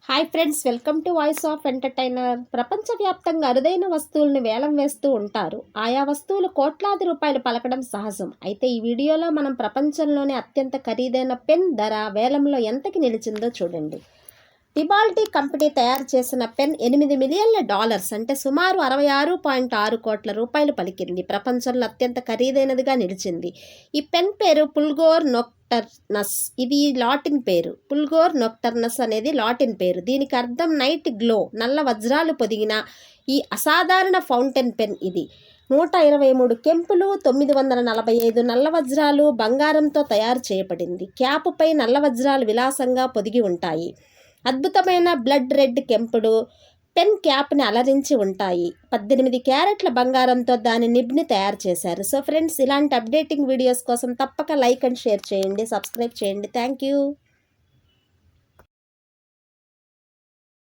Hi friends, welcome to voice of entertainer. ప్రపంచవ్యాప్తంగా అరుదైన వస్తువులను వేలం వేస్తూ ఉంటారు. ఆయా వస్తువులు కోట్లాది రూపాయలు పలకడం సహజం. అయితే ఈ వీడియోలో మనం ప్రపంచంలోనే అత్యంత ఖరీదైన పెన్ ధర వేలంలో ఎంతకి నిలిచిందో చూడండి. టిబాల్టీ కంపెనీ తయారు చేసిన పెన్ $8 మిలియన్ల అంటే సుమారు 66.6 కోట్ల రూపాయలు పలికింది. ప్రపంచంలో అత్యంత ఖరీదైనదిగా నిలిచింది. ఈ పెన్ పేరు పుల్గోర్ నొక్టర్నస్. ఇది లాటిన్ పేరు. పుల్గోర్ నొక్టర్నస్ అనేది లాటిన్ పేరు. దీనికి అర్థం నైట్ గ్లో. నల్ల వజ్రాలు పొదిగిన ఈ అసాధారణ ఫౌంటైన్ పెన్ ఇది 123 కెంపులు, 945 నల్ల వజ్రాలు, బంగారంతో తయారు చేయబడింది. క్యాపుపై నల్ల వజ్రాలు విలాసంగా పొదిగి ఉంటాయి. అద్భుతమైన బ్లడ్ రెడ్ కెంపుడు పెన్ క్యాప్ని అలరించి ఉంటాయి. 18 క్యారెట్ల బంగారంతో దాని నిబ్ని తయారు చేశారు. సో ఫ్రెండ్స్, ఇలాంటి అప్డేటింగ్ వీడియోస్ కోసం తప్పక లైక్ అండ్ షేర్ చేయండి, సబ్స్క్రైబ్ చేయండి. Thank you.